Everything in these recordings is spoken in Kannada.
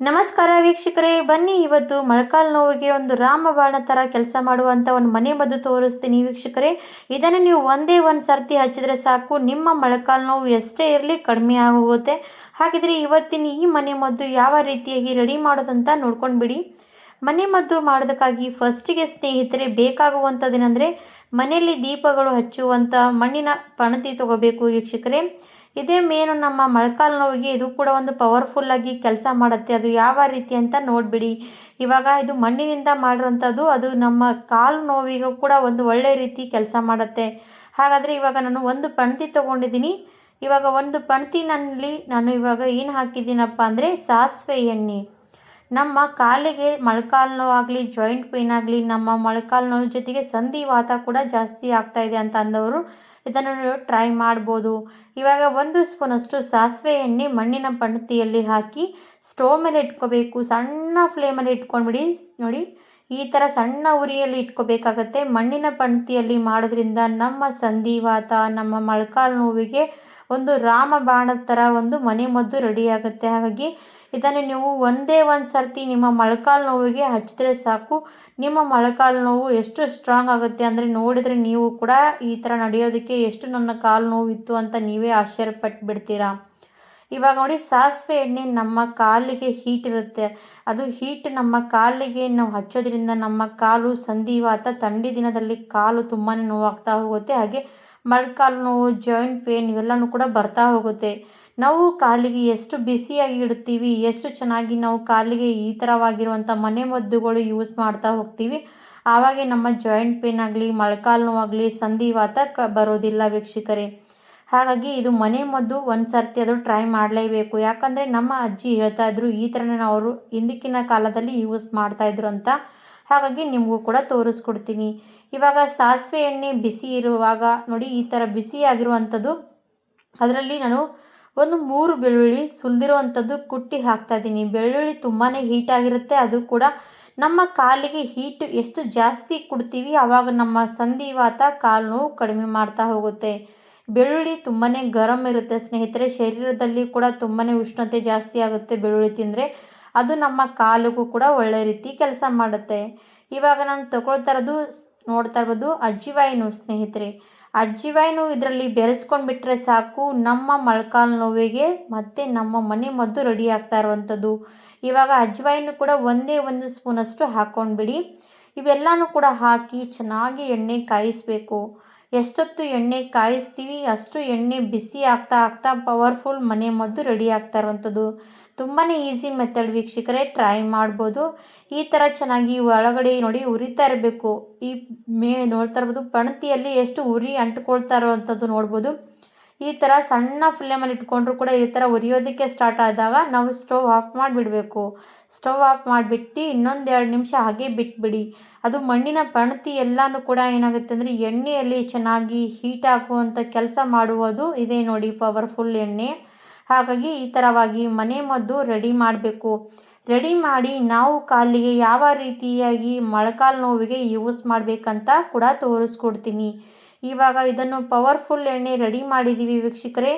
ನಮಸ್ಕಾರ ವೀಕ್ಷಕರೇ, ಬನ್ನಿ ಇವತ್ತು ಮೊಳಕಾಲು ನೋವಿಗೆ ಒಂದು ರಾಮಬಾಣ ಥರ ಕೆಲಸ ಮಾಡುವಂಥ ಒಂದು ಮನೆ ಮದ್ದು ತೋರಿಸ್ತೀನಿ ವೀಕ್ಷಕರೇ. ಇದನ್ನು ನೀವು ಒಂದೇ ಒಂದು ಸರ್ತಿ ಹಚ್ಚಿದ್ರೆ ಸಾಕು, ನಿಮ್ಮ ಮೊಳಕಾಲು ನೋವು ಎಷ್ಟೇ ಇರಲಿ ಕಡಿಮೆ ಆಗೋಗುತ್ತೆ. ಹಾಗಿದ್ರೆ ಇವತ್ತಿನ ಈ ಮನೆ ಮದ್ದು ಯಾವ ರೀತಿಯಾಗಿ ರೆಡಿ ಮಾಡೋದಂತ ನೋಡ್ಕೊಂಡು ಬಿಡಿ. ಮನೆ ಮದ್ದು ಮಾಡೋದಕ್ಕಾಗಿ ಫಸ್ಟಿಗೆ ಸ್ನೇಹಿತರೆ ಬೇಕಾಗುವಂಥದ್ದೇನೆಂದರೆ, ಮನೆಯಲ್ಲಿ ದೀಪಗಳು ಹಚ್ಚುವಂಥ ಮಣ್ಣಿನ ಪಣತಿ ತಗೋಬೇಕು ವೀಕ್ಷಕರೇ. ಇದೇ ಮೇನು ನಮ್ಮ ಮೊಳಕಾಲು ನೋವಿಗೆ ಇದು ಕೂಡ ಒಂದು ಪವರ್ಫುಲ್ಲಾಗಿ ಕೆಲಸ ಮಾಡುತ್ತೆ. ಅದು ಯಾವ ರೀತಿ ಅಂತ ನೋಡಿಬಿಡಿ. ಇವಾಗ ಇದು ಮಣ್ಣಿನಿಂದ ಮಾಡಿರೋಂಥದ್ದು, ಅದು ನಮ್ಮ ಕಾಲು ನೋವಿಗೂ ಕೂಡ ಒಂದು ಒಳ್ಳೆಯ ರೀತಿ ಕೆಲಸ ಮಾಡುತ್ತೆ. ಹಾಗಾದರೆ ಇವಾಗ ನಾನು ಒಂದು ಪಣತಿ ತೊಗೊಂಡಿದ್ದೀನಿ. ಇವಾಗ ಒಂದು ಪಣತಿನಲ್ಲಿ ನಾನು ಇವಾಗ ಏನು ಹಾಕಿದ್ದೀನಪ್ಪ ಅಂದರೆ ಸಾಸಿವೆ ಎಣ್ಣೆ. ನಮ್ಮ ಕಾಲಿಗೆ ಮೊಳಕಾಲು ನೋವಾಗಲಿ, ಜಾಯಿಂಟ್ ಪೇಯ್ನ್ ಆಗಲಿ, ನಮ್ಮ ಮೊಳಕಾಲು ನೋವು ಜೊತೆಗೆ ಸಂಧಿವಾತ ಕೂಡ ಜಾಸ್ತಿ ಆಗ್ತಾಯಿದೆ ಅಂತ ಅಂದವರು ಇದನ್ನು ನೀವು ಟ್ರೈ ಮಾಡ್ಬೋದು. ಇವಾಗ 1 ಸ್ಪೂನಷ್ಟು ಸಾಸಿವೆ ಎಣ್ಣೆ ಮಣ್ಣಿನ ಪಣತಿಯಲ್ಲಿ ಹಾಕಿ ಸ್ಟೋವ್ ಮೇಲೆ ಇಟ್ಕೋಬೇಕು. ಸಣ್ಣ ಫ್ಲೇಮಲ್ಲಿ ಇಟ್ಕೊಂಡ್ಬಿಡಿ. ನೋಡಿ, ಈ ಥರ ಸಣ್ಣ ಉರಿಯಲ್ಲಿ ಇಟ್ಕೋಬೇಕಾಗತ್ತೆ. ಮಣ್ಣಿನ ಪಣತಿಯಲ್ಲಿ ಮಾಡೋದ್ರಿಂದ ನಮ್ಮ ಸಂಧಿವಾತ, ನಮ್ಮ ಮೊಳಕಾಲು ನೋವಿಗೆ ಒಂದು ರಾಮಬಾಣದ ಥರ ಒಂದು ಮನೆ ಮದ್ದು ರೆಡಿ ಆಗುತ್ತೆ. ಹಾಗಾಗಿ ಇದನ್ನು ನೀವು ಒಂದೇ ಒಂದು ಸರ್ತಿ ನಿಮ್ಮ ಮೊಳಕಾಲು ನೋವಿಗೆ ಹಚ್ಚಿದ್ರೆ ಸಾಕು, ನಿಮ್ಮ ಮೊಳಕಾಲು ನೋವು ಎಷ್ಟು ಸ್ಟ್ರಾಂಗ್ ಆಗುತ್ತೆ ಅಂದರೆ ನೋಡಿದರೆ ನೀವು ಕೂಡ ಈ ಥರ ನಡೆಯೋದಕ್ಕೆ ಎಷ್ಟು ನನ್ನ ಕಾಲು ನೋವಿತ್ತು ಅಂತ ನೀವೇ ಆಶ್ಚರ್ಯಪಟ್ಟು ಬಿಡ್ತೀರಾ. ಇವಾಗ ನೋಡಿ, ಸಾಸಿವೆ ಎಣ್ಣೆ ನಮ್ಮ ಕಾಲಿಗೆ ಹೀಟ್ ಇರುತ್ತೆ. ಅದು ಹೀಟ್ ನಮ್ಮ ಕಾಲಿಗೆ ನಾವು ಹಚ್ಚೋದ್ರಿಂದ ನಮ್ಮ ಕಾಲು ಸಂಧಿವಾತ, ಥಂಡಿ ದಿನದಲ್ಲಿ ಕಾಲು ತುಂಬಾ ನೋವಾಗ್ತಾ ಹೋಗುತ್ತೆ. ಹಾಗೆ ಮೊಳಕಾಲು ನೋವು, ಜಾಯಿಂಟ್ ಪೇನ್ ಇವೆಲ್ಲವೂ ಕೂಡ ಬರ್ತಾ ಹೋಗುತ್ತೆ. ನಾವು ಕಾಲಿಗೆ ಎಷ್ಟು ಬಿಸಿಯಾಗಿ ಇಡ್ತೀವಿ, ಎಷ್ಟು ಚೆನ್ನಾಗಿ ನಾವು ಕಾಲಿಗೆ ಈ ಥರವಾಗಿರುವಂಥ ಮನೆ ಮದ್ದುಗಳು ಯೂಸ್ ಮಾಡ್ತಾ ಹೋಗ್ತೀವಿ, ಆವಾಗ ನಮ್ಮ ಜಾಯಿಂಟ್ ಪೇನ್ ಆಗಲಿ, ಮೊಳಕಾಲು ನೋವಾಗಲಿ, ಸಂಧಿವಾತ ಬರೋದಿಲ್ಲ ವೀಕ್ಷಕರೇ. ಹಾಗಾಗಿ ಇದು ಮನೆ ಮದ್ದು ಒಂದು ಸರ್ತಿ ಅದು ಟ್ರೈ ಮಾಡಲೇಬೇಕು. ಯಾಕಂದರೆ ನಮ್ಮ ಅಜ್ಜಿ ಹೇಳ್ತಾ ಇದ್ರು, ಈ ಥರನೇ ಅವರು ಹಿಂದಕ್ಕಿನ ಕಾಲದಲ್ಲಿ ಯೂಸ್ ಮಾಡ್ತಾಯಿದ್ರು ಅಂತ. ಹಾಗಾಗಿ ನಿಮಗೂ ಕೂಡ ತೋರಿಸ್ಕೊಡ್ತೀನಿ. ಇವಾಗ ಸಾಸಿವೆ ಎಣ್ಣೆ ಬಿಸಿ ಇರುವಾಗ ನೋಡಿ, ಈ ಥರ ಬಿಸಿಯಾಗಿರುವಂಥದ್ದು, ಅದರಲ್ಲಿ ನಾನು ಒಂದು 3 ಬೆಳ್ಳುಳ್ಳಿ ಸುಲಿದಿರುವಂಥದ್ದು ಕುಟ್ಟಿ ಹಾಕ್ತಾಯಿದ್ದೀನಿ. ಬೆಳ್ಳುಳ್ಳಿ ತುಂಬಾ ಹೀಟಾಗಿರುತ್ತೆ. ಅದು ಕೂಡ ನಮ್ಮ ಕಾಲಿಗೆ ಹೀಟ್ ಎಷ್ಟು ಜಾಸ್ತಿ ಕೊಡ್ತೀವಿ ಆವಾಗ ನಮ್ಮ ಸಂಧಿವಾತ, ಕಾಲು ನೋವು ಕಡಿಮೆ ಮಾಡ್ತಾ ಹೋಗುತ್ತೆ. ಬೆಳ್ಳುಳ್ಳಿ ತುಂಬಾ ಗರಮ್ ಇರುತ್ತೆ ಸ್ನೇಹಿತರೆ. ಶರೀರದಲ್ಲಿ ಕೂಡ ತುಂಬಾ ಉಷ್ಣತೆ ಜಾಸ್ತಿ ಆಗುತ್ತೆ ಬೆಳ್ಳುಳ್ಳಿ ತಿಂದರೆ. ಅದು ನಮ್ಮ ಕಾಲಿಗೂ ಕೂಡ ಒಳ್ಳೆ ರೀತಿ ಕೆಲಸ ಮಾಡುತ್ತೆ. ಇವಾಗ ನಾನು ತಗೊಳ್ತಾ ಇರೋದು ನೋಡ್ತಾ ಇರ್ಬೋದು ಅಜ್ಜಿವಾಯಿನು ಸ್ನೇಹಿತರೆ. ಅಜ್ಜಿವಾಯಿನು ಇದರಲ್ಲಿ ಬೆರೆಸ್ಕೊಂಡು ಬಿಟ್ಟರೆ ಸಾಕು, ನಮ್ಮ ಮೊಳಕಾಲು ನೋವಿಗೆ ಮತ್ತು ನಮ್ಮ ಮನೆ ಮದ್ದು ರೆಡಿ ಆಗ್ತಾ ಇರುವಂಥದ್ದು. ಇವಾಗ ಅಜ್ವಾಯಿನು ಕೂಡ ಒಂದೇ 1 ಸ್ಪೂನಷ್ಟು ಹಾಕ್ಕೊಂಡ್ಬಿಡಿ. ಇವೆಲ್ಲನೂ ಕೂಡ ಹಾಕಿ ಚೆನ್ನಾಗಿ ಎಣ್ಣೆ ಕಾಯಿಸಬೇಕು. ಎಷ್ಟೊತ್ತು ಎಣ್ಣೆ ಕಾಯಿಸ್ತೀವಿ ಅಷ್ಟು ಎಣ್ಣೆ ಬಿಸಿ ಆಗ್ತಾ ಆಗ್ತಾ ಪವರ್ಫುಲ್ ಮನೆ ಮದ್ದು ರೆಡಿ ಆಗ್ತಾ ಇರುವಂಥದ್ದು. ತುಂಬಾ ಈಸಿ ಮೆಥಡ್ ವೀಕ್ಷಕರೇ, ಟ್ರೈ ಮಾಡ್ಬೋದು. ಈ ಥರ ಚೆನ್ನಾಗಿ ಒಳಗಡೆ ನೋಡಿ ಉರಿತಾ ಇರಬೇಕು. ಈ ನೋಡ್ತಾ ಇರ್ಬೋದು ಪಣತಿಯಲ್ಲಿ ಎಷ್ಟು ಉರಿ ಅಂಟ್ಕೊಳ್ತಾ ಇರೋವಂಥದ್ದು ನೋಡ್ಬೋದು. ಈ ಥರ ಸಣ್ಣ ಫ್ಲೇಮಲ್ಲಿ ಇಟ್ಕೊಂಡ್ರೂ ಕೂಡ ಈ ಥರ ಉರಿಯೋದಕ್ಕೆ ಸ್ಟಾರ್ಟ್ ಆದಾಗ ನಾವು ಸ್ಟವ್ ಆಫ್ ಮಾಡಿಬಿಡಬೇಕು. ಸ್ಟವ್ ಆಫ್ ಮಾಡಿಬಿಟ್ಟು ಇನ್ನೊಂದು 2 ನಿಮಿಷ ಹಾಗೆ ಬಿಟ್ಬಿಡಿ. ಅದು ಮಣ್ಣಿನ ಪಣತಿ ಎಲ್ಲನೂ ಕೂಡ ಏನಾಗುತ್ತೆ ಅಂದರೆ ಎಣ್ಣೆಯಲ್ಲಿ ಚೆನ್ನಾಗಿ ಹೀಟ್ ಆಗುವಂಥ ಕೆಲಸ ಮಾಡುವುದು ಇದೇ ನೋಡಿ, ಪವರ್ಫುಲ್ ಎಣ್ಣೆ. ಹಾಗಾಗಿ ಈ ಥರವಾಗಿ ಮನೆ ಮದ್ದು ರೆಡಿ ಮಾಡಬೇಕು. ರೆಡಿ ಮಾಡಿ ನಾವು ಕಾಲಿಗೆ ಯಾವ ರೀತಿಯಾಗಿ ಮೊಳಕಾಲು ನೋವಿಗೆ ಯೂಸ್ ಮಾಡಬೇಕಂತ ಕೂಡ ತೋರಿಸ್ಕೊಡ್ತೀನಿ. ಇವಾಗ ಇದನ್ನು ಪವರ್ಫುಲ್ ಎಣ್ಣೆ ರೆಡಿ ಮಾಡಿದ್ದೀವಿ ವೀಕ್ಷಕರೇ.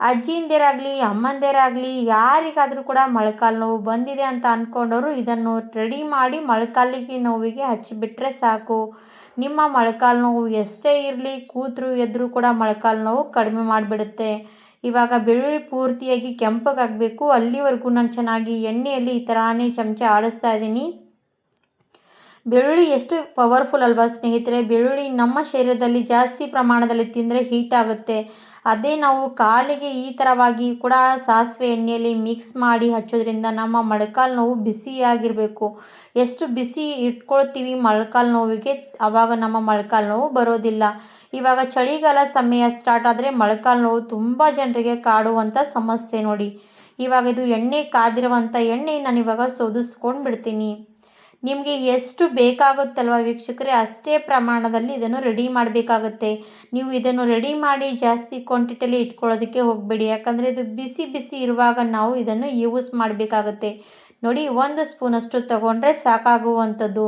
ಅಜ್ಜಿಯಂದಿರಾಗಲಿ, ಅಮ್ಮಂದಿರಾಗಲಿ, ಯಾರಿಗಾದರೂ ಕೂಡ ಮೊಳಕಾಲು ನೋವು ಬಂದಿದೆ ಅಂತ ಅಂದ್ಕೊಂಡವರು ಇದನ್ನು ರೆಡಿ ಮಾಡಿ ಮೊಳಕಾಲಿಗೆ ನೋವಿಗೆ ಹಚ್ಚಿಬಿಟ್ರೆ ಸಾಕು. ನಿಮ್ಮ ಮೊಳಕಾಲು ನೋವು ಎಷ್ಟೇ ಇರಲಿ, ಕೂತರು ಎದ್ದರೂ ಕೂಡ ಮೊಳಕಾಲು ನೋವು ಕಡಿಮೆ ಮಾಡಿಬಿಡುತ್ತೆ. ಇವಾಗ ಬೆಳ್ಳುಳ್ಳಿ ಪೂರ್ತಿಯಾಗಿ ಕೆಂಪಗಾಗಬೇಕು, ಅಲ್ಲಿವರೆಗೂ ನಾನು ಚೆನ್ನಾಗಿ ಎಣ್ಣೆಯಲ್ಲಿ ಈ ಥರನೇ ಚಮಚ ಆಡಿಸ್ತಾ ಇದ್ದೀನಿ. ಬೆಳ್ಳುಳ್ಳಿ ಎಷ್ಟು ಪವರ್ಫುಲ್ ಅಲ್ವಾ ಸ್ನೇಹಿತರೆ. ಬೆಳ್ಳುಳ್ಳಿ ನಮ್ಮ ಶರೀರದಲ್ಲಿ ಜಾಸ್ತಿ ಪ್ರಮಾಣದಲ್ಲಿ ತಿಂದರೆ ಹೀಟ್ ಆಗುತ್ತೆ. ಅದೇ ನಾವು ಕಾಲಿಗೆ ಈ ಥರವಾಗಿ ಕೂಡ ಸಾಸಿವೆ ಎಣ್ಣೆಯಲ್ಲಿ ಮಿಕ್ಸ್ ಮಾಡಿ ಹಚ್ಚೋದ್ರಿಂದ ನಮ್ಮ ಮೊಳಕಾಲು ನೋವು ಬಿಸಿಯಾಗಿರಬೇಕು. ಎಷ್ಟು ಬಿಸಿ ಇಟ್ಕೊಳ್ತೀವಿ ಮೊಳಕಾಲು ನೋವಿಗೆ, ಆವಾಗ ನಮ್ಮ ಮೊಳಕಾಲು ನೋವು ಬರೋದಿಲ್ಲ. ಇವಾಗ ಚಳಿಗಾಲ ಸಮಯ ಸ್ಟಾರ್ಟ್ ಆದರೆ ಮೊಳಕಾಲು ನೋವು ತುಂಬ ಜನರಿಗೆ ಕಾಡುವಂಥ ಸಮಸ್ಯೆ ನೋಡಿ. ಇವಾಗ ಇದು ಎಣ್ಣೆ ಕಾದಿರುವಂಥ ಎಣ್ಣೆ ನಾನಿವಾಗ ಸೋದಿಸ್ಕೊಂಡು ಬಿಡ್ತೀನಿ. ನಿಮಗೆ ಎಷ್ಟು ಬೇಕಾಗುತ್ತಲ್ವ ವೀಕ್ಷಕರೇ, ಅಷ್ಟೇ ಪ್ರಮಾಣದಲ್ಲಿ ಇದನ್ನು ರೆಡಿ ಮಾಡಬೇಕಾಗುತ್ತೆ. ನೀವು ಇದನ್ನು ರೆಡಿ ಮಾಡಿ ಜಾಸ್ತಿ ಕ್ವಾಂಟಿಟಿಯಲ್ಲಿ ಇಟ್ಕೊಳ್ಳೋದಕ್ಕೆ ಹೋಗಬೇಡಿ. ಯಾಕಂದರೆ ಇದು ಬಿಸಿ ಬಿಸಿ ಇರುವಾಗ ನಾವು ಇದನ್ನು ಯೂಸ್ ಮಾಡಬೇಕಾಗತ್ತೆ. ನೋಡಿ, 1 ಸ್ಪೂನಷ್ಟು ತಗೊಂಡ್ರೆ ಸಾಕಾಗುವಂಥದ್ದು.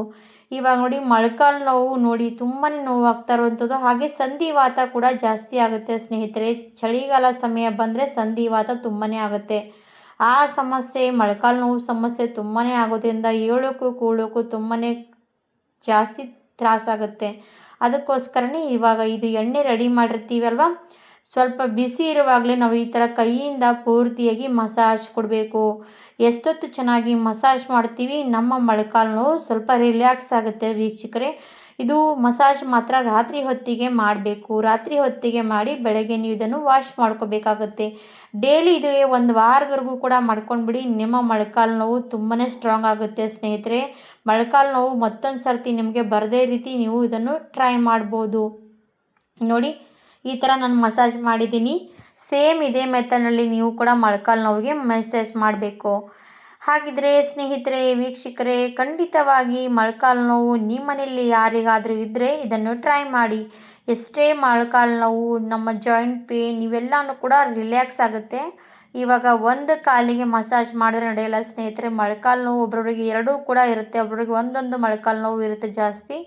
ಇವಾಗ ನೋಡಿ ಮೊಳಕಾಲು ನೋವು ನೋಡಿ ತುಂಬಾ ನೋವಾಗ್ತಾ ಇರುವಂಥದ್ದು. ಹಾಗೆ ಸಂಧಿವಾತ ಕೂಡ ಜಾಸ್ತಿ ಆಗುತ್ತೆ ಸ್ನೇಹಿತರೆ. ಚಳಿಗಾಲ ಸಮಯ ಬಂದರೆ ಸಂಧಿವಾತ ತುಂಬಾ ಆಗುತ್ತೆ. ಆ ಸಮಸ್ಯೆ ಮೊಳಕಾಲು ನೋವು ಸಮಸ್ಯೆ ತುಂಬಾ ಆಗೋದ್ರಿಂದ ಏಳೋಕ್ಕೂ ಕೂಳೋಕ್ಕೂ ತುಂಬಾ ಜಾಸ್ತಿ ತ್ರಾಸಾಗುತ್ತೆ. ಅದಕ್ಕೋಸ್ಕರನೇ ಇವಾಗ ಇದು ಎಣ್ಣೆ ರೆಡಿ ಮಾಡಿರ್ತೀವಲ್ವ, ಸ್ವಲ್ಪ ಬಿಸಿ ಇರುವಾಗಲೇ ನಾವು ಈ ಥರ ಕೈಯಿಂದ ಪೂರ್ತಿಯಾಗಿ ಮಸಾಜ್ ಕೊಡಬೇಕು. ಎಷ್ಟೊತ್ತು ಚೆನ್ನಾಗಿ ಮಸಾಜ್ ಮಾಡ್ತೀವಿ ನಮ್ಮ ಮೊಳಕಾಲು ನೋವು ಸ್ವಲ್ಪ ರಿಲ್ಯಾಕ್ಸ್ ಆಗುತ್ತೆ ವೀಕ್ಷಕರೇ. ಇದು ಮಸಾಜ್ ಮಾತ್ರ ರಾತ್ರಿ ಹೊತ್ತಿಗೆ ಮಾಡಬೇಕು. ರಾತ್ರಿ ಹೊತ್ತಿಗೆ ಮಾಡಿ ಬೆಳಗ್ಗೆ ನೀವು ಇದನ್ನು ವಾಶ್ ಮಾಡ್ಕೋಬೇಕಾಗುತ್ತೆ. ಡೈಲಿ ಇದು ಒಂದು ವಾರದವರೆಗೂ ಕೂಡ ಮಾಡ್ಕೊಂಡ್ಬಿಡಿ. ನಿಮ್ಮ ಮೊಳಕಾಲು ನೋವು ತುಂಬಾ ಸ್ಟ್ರಾಂಗ್ ಆಗುತ್ತೆ ಸ್ನೇಹಿತರೆ. ಮೊಳಕಾಲು ನೋವು ಮತ್ತೊಂದು ಸರ್ತಿ ನಿಮಗೆ ಬರದೇ ರೀತಿ ನೀವು ಇದನ್ನು ಟ್ರೈ ಮಾಡ್ಬೋದು. ನೋಡಿ, ಈ ಥರ ನಾನು ಮಸಾಜ್ ಮಾಡಿದ್ದೀನಿ. ಸೇಮ್ ಇದೇ ಮೆಥಡ್ನಲ್ಲಿ ನೀವು ಕೂಡ ಮೊಳಕಾಲು ನೋವಿಗೆ ಮಸಾಜ್ ಮಾಡಬೇಕು. ಹಾಗಿದ್ರೆ ಸ್ನೇಹಿತರೆ, ವೀಕ್ಷಕರೇ, ಖಂಡಿತವಾಗಿ ಮೊಳಕಾಲು ನೋವು ನಿಮ್ಮ ಮನೆಯಲ್ಲಿ ಯಾರಿಗಾದರೂ ಇದ್ದರೆ ಇದನ್ನು ಟ್ರೈ ಮಾಡಿ. ಎಷ್ಟೇ ಮೊಳಕಾಲು ನೋವು, ನಮ್ಮ ಜಾಯಿಂಟ್ ಪೇನ್ ಇವೆಲ್ಲನೂ ಕೂಡ ರಿಲ್ಯಾಕ್ಸ್ ಆಗುತ್ತೆ. ಇವಾಗ ಒಂದು ಕಾಲಿಗೆ ಮಸಾಜ್ ಮಾಡಿದ್ರೆ ನಡೆಯಲ್ಲ ಸ್ನೇಹಿತರೆ. ಮೊಳಕಾಲು ನೋವು ಒಬ್ಬೊಬ್ಬರಿಗೆ ಎರಡೂ ಕೂಡ ಇರುತ್ತೆ, ಒಬ್ಬೊಬ್ಬರಿಗೆ ಒಂದೊಂದು ಮೊಳಕಾಲು ನೋವು ಇರುತ್ತೆ ಜಾಸ್ತಿ.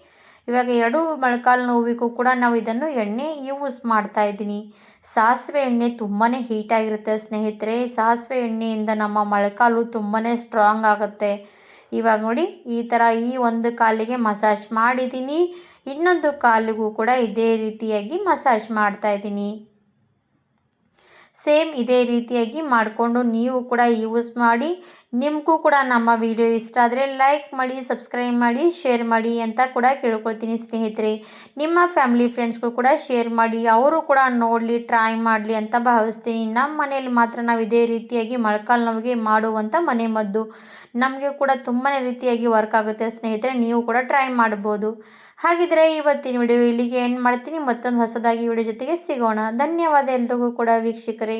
ಇವಾಗ ಎರಡೂ ಮೊಳಕಾಲು ನೋವಿಗೂ ಕೂಡ ನಾವು ಇದನ್ನು ಎಣ್ಣೆ ಯೂಸ್ ಮಾಡ್ತಾ ಇದ್ದೀನಿ. ಸಾಸಿವೆ ಎಣ್ಣೆ ತುಂಬಾ ಹೀಟಾಗಿರುತ್ತೆ ಸ್ನೇಹಿತರೆ. ಸಾಸಿವೆ ಎಣ್ಣೆಯಿಂದ ನಮ್ಮ ಮೊಳಕಾಲು ತುಂಬಾ ಸ್ಟ್ರಾಂಗ್ ಆಗುತ್ತೆ. ಇವಾಗ ನೋಡಿ, ಈ ಥರ ಈ ಒಂದು ಕಾಲಿಗೆ ಮಸಾಜ್ ಮಾಡಿದ್ದೀನಿ, ಇನ್ನೊಂದು ಕಾಲಿಗೂ ಕೂಡ ಇದೇ ರೀತಿಯಾಗಿ ಮಸಾಜ್ ಮಾಡ್ತಾ ಇದ್ದೀನಿ. ಸೇಮ್ ಇದೇ ರೀತಿಯಾಗಿ ಮಾಡಿಕೊಂಡು ನೀವು ಕೂಡ ಯೂಸ್ ಮಾಡಿ. ನಿಮಗೂ ಕೂಡ ನಮ್ಮ ವಿಡಿಯೋ ಇಷ್ಟ ಆದರೆ ಲೈಕ್ ಮಾಡಿ, ಸಬ್ಸ್ಕ್ರೈಬ್ ಮಾಡಿ, ಶೇರ್ ಮಾಡಿ ಅಂತ ಕೂಡ ಕೇಳ್ಕೊಳ್ತೀನಿ ಸ್ನೇಹಿತರೆ. ನಿಮ್ಮ ಫ್ಯಾಮಿಲಿ ಫ್ರೆಂಡ್ಸ್ಗೂ ಕೂಡ ಶೇರ್ ಮಾಡಿ, ಅವರು ಕೂಡ ನೋಡಲಿ, ಟ್ರೈ ಮಾಡಲಿ ಅಂತ ಭಾವಿಸ್ತೀನಿ. ನಮ್ಮ ಮನೇಲಿ ಮಾತ್ರ ನಾವು ಇದೇ ರೀತಿಯಾಗಿ ಮೊಳಕಾಲು ನೋವಿಗೆ ಮಾಡುವಂಥ ಮನೆಮದ್ದು ನಮಗೆ ಕೂಡ ತುಂಬಾ ರೀತಿಯಾಗಿ ವರ್ಕ್ ಆಗುತ್ತೆ ಸ್ನೇಹಿತರೆ. ನೀವು ಕೂಡ ಟ್ರೈ ಮಾಡ್ಬೋದು. ಹಾಗಿದ್ರೆ ಇವತ್ತಿನ ವಿಡಿಯೋ ಇಲ್ಲಿಗೆ ಎಂಡ್ ಮಾಡ್ತೀನಿ. ಮತ್ತೊಂದು ಹೊಸದಾಗಿ ವಿಡಿಯೋ ಜೊತೆಗೆ ಸಿಗೋಣ. ಧನ್ಯವಾದ ಎಲ್ರಿಗೂ ಕೂಡ ವೀಕ್ಷಕರೇ.